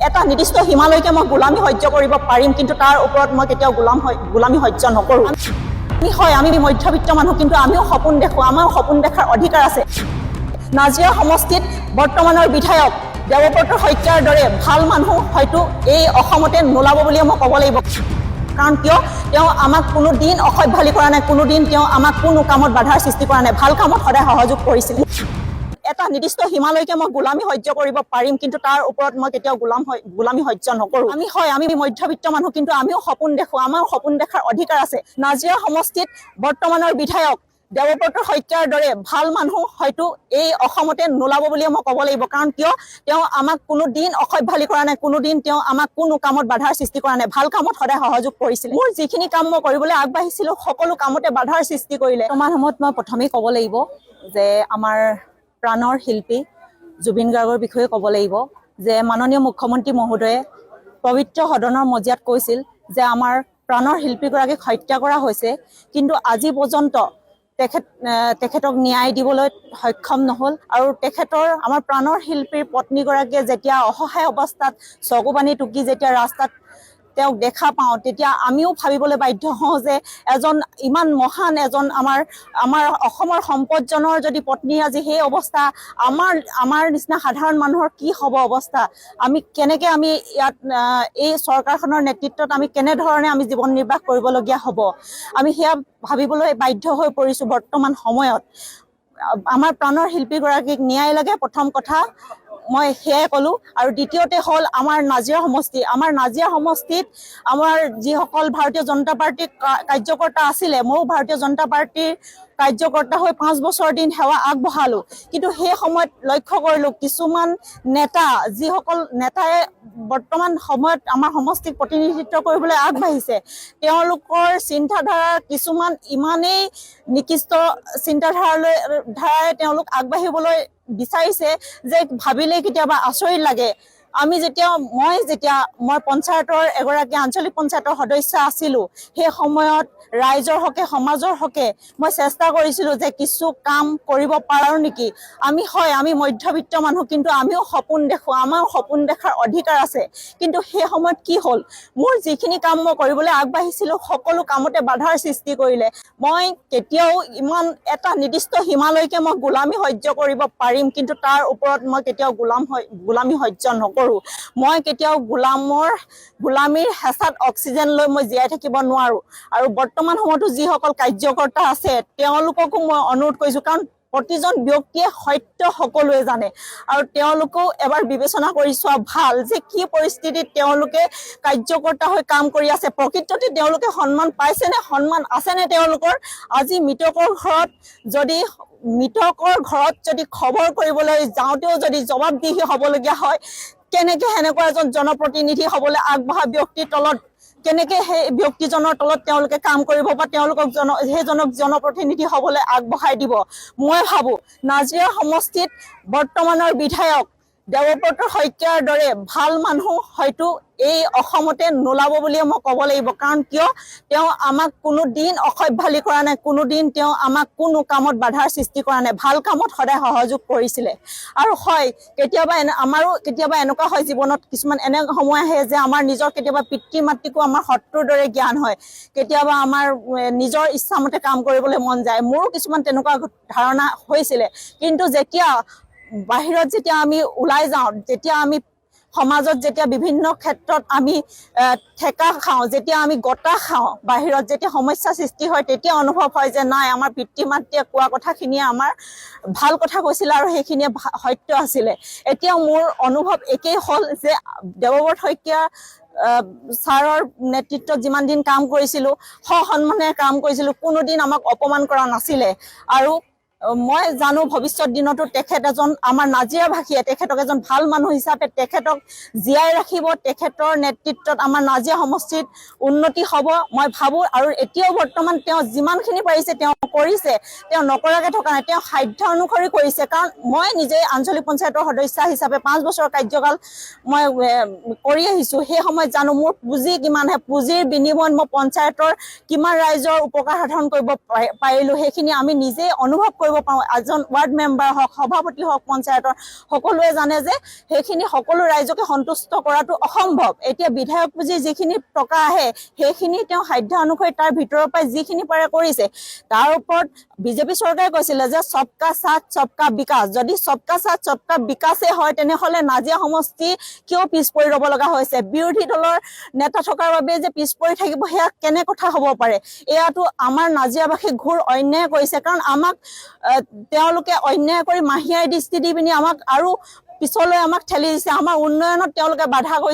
এটা নিৰ্দিষ্ট সীমালৈকে মই গোলামী সহ্য কৰিব পাৰিম, কিন্তু তাৰ ওপৰত মই কেতিয়াও গোলামী সহ্য নকৰোঁ। আমি মধ্যবিত্ত মানুহ, কিন্তু আমিও সপোন দেখোঁ, আমাৰ সপোন দেখাৰ অধিকাৰ আছে। নাজিৰা সমষ্টিত বৰ্তমানৰ বিধায়ক দেৱব্ৰত শইকীয়াৰ দৰে ভাল মানুহ হয়তো এই অসমতে নোলাব বুলিয়ে মই ক'ব লাগিব। কাৰণ কিয় তেওঁ আমাক কোনো দিন অসভ্যালি কৰা নাই, কোনো দিন তেওঁ আমাক কোনো কামত বাধাৰ সৃষ্টি কৰা নাই, ভাল কামত সদায় সহযোগ কৰিছিল। এটা নিৰ্দিষ্ট সীমালৈকে মই গোলামী সহ্য কৰিব পাৰিম, কিন্তু তাৰ ওপৰত মই কেতিয়াও গোলামী সহ্য নকৰোঁ। আমি মধ্যবিত্ত মানুহ, কিন্তু আমিও সপোন দেখোঁ, আমাৰ সপোন দেখাৰ অধিকাৰ আছে। নাজিৰা সমষ্টিত বৰ্তমানৰ বিধায়ক দেৱব্ৰত শইকীয়াৰ দৰে ভাল মানুহ হয়তো এই অসমতে নোলাব বুলিয়ে মই ক'ব লাগিব। কাৰণ কিয় তেওঁ আমাক কোনো দিন অসভ্যালি কৰা নাই, কোনো দিন তেওঁ আমাক কোনো কামত বাধাৰ সৃষ্টি কৰা নাই, ভাল কামত সদায় সহযোগ কৰিছিল। মোৰ যিখিনি কাম মই কৰিবলৈ আগবাঢ়িছিলোঁ সকলো কামতে বাধাৰ সৃষ্টি কৰিলে। বৰ্তমান সময়ত মই প্ৰথমেই ক'ব লাগিব যে আমাৰ প্ৰাণৰ শিল্পী জুবিন গাৰ্গৰ বিষয়ে ক'ব লাগিব যে মাননীয় মুখ্যমন্ত্ৰী মহোদয়ে পবিত্ৰ সদনৰ মজিয়াত কৈছিল যে আমাৰ প্ৰাণৰ শিল্পীগৰাকীক হত্যা কৰা হৈছে, কিন্তু আজি পৰ্যন্ত তেখেতক ন্যায় দিবলৈ সক্ষম নহ'ল। আৰু আমাৰ প্ৰাণৰ শিল্পীৰ পত্নীগৰাকীয়ে যেতিয়া অসহায় অৱস্থাত চকু পানী টুকি যেতিয়া ৰাস্তাত তেওঁক দেখা পাওঁ, তেতিয়া আমিও ভাবিবলৈ বাধ্য হওঁ যে ইমান মহান আমাৰ অসমৰ সম্পদজনৰ যদি পত্নীৰ আজি সেই অৱস্থা, আমাৰ নিচিনা সাধাৰণ মানুহৰ কি হ'ব অৱস্থা। কেনেকৈ আমি ইয়াত এই চৰকাৰখনৰ নেতৃত্বত আমি কেনেধৰণে আমি জীৱন নিৰ্বাহ কৰিবলগীয়া হ'ব, আমি সেয়া ভাবিবলৈ বাধ্য হৈ পৰিছোঁ। বৰ্তমান সময়ত আমাৰ প্ৰাণৰ শিল্পীগৰাকীক ন্যায় লাগে, প্ৰথম কথা মই সেয়াই ক'লোঁ। আৰু দ্বিতীয়তে হ'ল আমাৰ নাজিৰা সমষ্টিত আমাৰ যিসকল ভাৰতীয় জনতা পাৰ্টীৰ কাৰ্যকৰ্তা আছিলে, ময়ো ভাৰতীয় জনতা পাৰ্টীৰ কাৰ্যকৰ্তা হৈ 5 বছৰ দিন সেৱা আগবঢ়ালোঁ। কিন্তু সেই সময়ত লক্ষ্য কৰিলোঁ কিছুমান নেতা, যিসকল নেতাই বৰ্তমান সময়ত আমাৰ সমষ্টিক প্ৰতিনিধিত্ব কৰিবলৈ আগবাঢ়িছে, তেওঁলোকৰ চিন্তাধাৰা কিছুমান ইমানেই নিকৃষ্ট চিন্তাধাৰাই তেওঁলোক আগবাঢ়িবলৈ বিচাৰিছে যে ভাবিলেই কেতিয়াবা আচৰিত লাগে। মই পঞ্চায়তৰ এগৰাকী আঞ্চলিক পঞ্চায়তৰ সদস্য আছিলোঁ, সেই সময়ত ৰাইজৰ হকে সমাজৰ হকে মই চেষ্টা কৰিছিলোঁ যে কিছু কাম কৰিব পাৰোঁ নেকি। আমি মধ্যবিত্ত মানুহ, কিন্তু আমিও সপোন দেখোঁ, আমাৰ সপোন দেখাৰ অধিকাৰ আছে। কিন্তু সেই সময়ত কি হ'ল, মোৰ যিখিনি কাম মই কৰিবলৈ আগবাঢ়িছিলোঁ সকলো কামতে বাধাৰ সৃষ্টি কৰিলে। মই কেতিয়াও এটা নিৰ্দিষ্ট সীমালৈকে মই গোলামী সহ্য কৰিব পাৰিম, কিন্তু তাৰ ওপৰত মই কেতিয়াও গোলামী সহ্য নকৰোঁ। মই কেতিয়াও গোলামীৰ হেঁচাত অক্সিজেন লৈ মই জীয়াই থাকিব নোৱাৰোঁ। আৰু বৰ্তমান সময়তো যিসকল কাৰ্যকৰ্তা আছে তেওঁলোককো মই অনুৰোধ কৰিছোঁ, কাৰণ প্ৰতিজন ব্যক্তিয়ে সত্য সকলোৱে জানে, আৰু তেওঁলোকেও এবাৰ বিবেচনা কৰি চোৱা ভাল যে কি পৰিস্থিতিত তেওঁলোকে কাৰ্যকৰ্তা হৈ কাম কৰি আছে। প্ৰকৃততে তেওঁলোকে সন্মান পাইছেনে, সন্মান আছেনে তেওঁলোকৰ? আজি মৃতকৰ ঘৰত যদি খবৰ কৰিবলৈ যাওঁতেও যদি জবাবদিহি হ'বলগীয়া হয়, কেনেকৈ সেনেকুৱা এজন জনপ্ৰতিনিধি হ'বলৈ আগবঢ়া ব্যক্তিৰ তলত কেনেকৈ সেই ব্যক্তিজনৰ তলত তেওঁলোকে কাম কৰিব বা তেওঁলোকক সেইজনক জনপ্ৰতিনিধি হ'বলৈ আগবঢ়াই দিব। মই ভাবোঁ নাজিৰা সমষ্টিত বৰ্তমানৰ বিধায়ক দেৱব্ৰত শইকীয়াৰ দৰে ভাল মানুহ হয়তো এই অসমতে নোলাব বুলিয়ে মই ক'ব লাগিব। কাৰণ কিয় তেওঁ আমাক কোনো দিন অসভ্যালি কৰা নাই, কোনো দিন তেওঁ আমাক কোনো কামত বাধাৰ সৃষ্টি কৰা নাই, ভাল কামত সদায় সহযোগ কৰিছিলে। আৰু আমাৰো কেতিয়াবা এনেকুৱা হয় জীৱনত, কিছুমান এনে সময় আহে যে আমাৰ নিজৰ কেতিয়াবা পিতৃ মাতৃকো আমাৰ শত্ৰুৰ দৰে জ্ঞান হয়, কেতিয়াবা আমাৰ নিজৰ ইচ্ছামতে কাম কৰিবলৈ মন যায়। মোৰো কিছুমান তেনেকুৱা ধাৰণা হৈছিলে। কিন্তু বাহিৰত যেতিয়া আমি ওলাই যাওঁ, যেতিয়া আমি সমাজত বিভিন্ন ক্ষেত্ৰত আমি ঠেকা খাওঁ, যেতিয়া আমি গতা খাওঁ, বাহিৰত যেতিয়া সমস্যা সৃষ্টি হয়, তেতিয়া অনুভৱ হয় যে নাই, আমাৰ পিতৃ মাতৃয়ে কোৱা কথাখিনিয়ে আমাৰ ভাল কথা কৈছিলে আৰু সেইখিনিয়ে সত্য আছিলে। এতিয়া মোৰ অনুভৱ একেই হ'ল যে দেৱব্ৰত শইকীয়া ছাৰৰ নেতৃত্বত যিমান দিন কাম কৰিছিলোঁ, সসন্মানেৰে কাম কৰিছিলোঁ, কোনোদিন আমাক অপমান কৰা নাছিলে। আৰু মই জানো ভৱিষ্যত দিনতো আমাৰ নাজিৰাবাসীয়ে তেখেতক এজন ভাল মানুহ হিচাপে তেখেতক জীয়াই ৰাখিব। তেখেতৰ নেতৃত্বত আমাৰ নাজিৰা সমষ্টিত উন্নতি হ'ব মই ভাবোঁ। আৰু এতিয়াও বৰ্তমান তেওঁ যিমানখিনি পাৰিছে তেওঁ কৰিছে, তেওঁ নকৰাকৈ থকা নাই, তেওঁ সাধ্য অনুসৰি কৰিছে। কাৰণ মই নিজেই আঞ্চলিক পঞ্চায়তৰ সদস্য হিচাপে 5 বছৰ কাৰ্যকাল মই কৰি আহিছোঁ। সেই সময়ত জানো মোৰ পুঁজি কিমানহে, পুঁজিৰ বিনিময়ত মই পঞ্চায়তৰ কিমান ৰাইজৰ উপকাৰ সাধন কৰিব পাৰিলোঁ, সেইখিনি আমি নিজেই অনুভৱ কৰিব পাৰোঁ। এজন ৱাৰ্ড মেম্বাৰ হওক, সভাপতি হওক, পঞ্চায়তৰ সকলোৱে জানে যে সেইখিনি সকলো ৰাইজকে সন্তুষ্ট কৰাটো অসম্ভৱ। এতিয়া বিধায়ক পুঁজি যিখিনি টকা আহে সেইখিনি তেওঁ সাধ্য অনুসৰি তাৰ ভিতৰৰ পৰাই যিখিনি পাৰে কৰিছে। তাৰ ওপৰত বিজেপি চৰকাৰে কৈছিলে যে সবকা সাথ সবকা বিকাশ। যদি সবকা সাথ সবকা বিকাশে হয় তেনেহ'লে নাজিৰা সমষ্টি কিয় পিছ পৰি ৰ'ব লগা হৈছে? বিৰোধী দলৰ নেতা থকাৰ বাবে যে পিছ পৰি থাকিব সেয়া কেনে কথা হ'ব পাৰে? এয়াতো আমাৰ নাজিৰাবাসীক ঘোৰ অন্যায় কৰিছে, কাৰণ আমাক তেওঁলোকে অন্যায় কৰি মাহিয়াই দৃষ্টি দি পিনি আমাক আৰু পিছলৈ আমাক ঠেলি দিছে। আমাৰ উন্নয়নত তেওঁলোকে বাধা কৰিছে।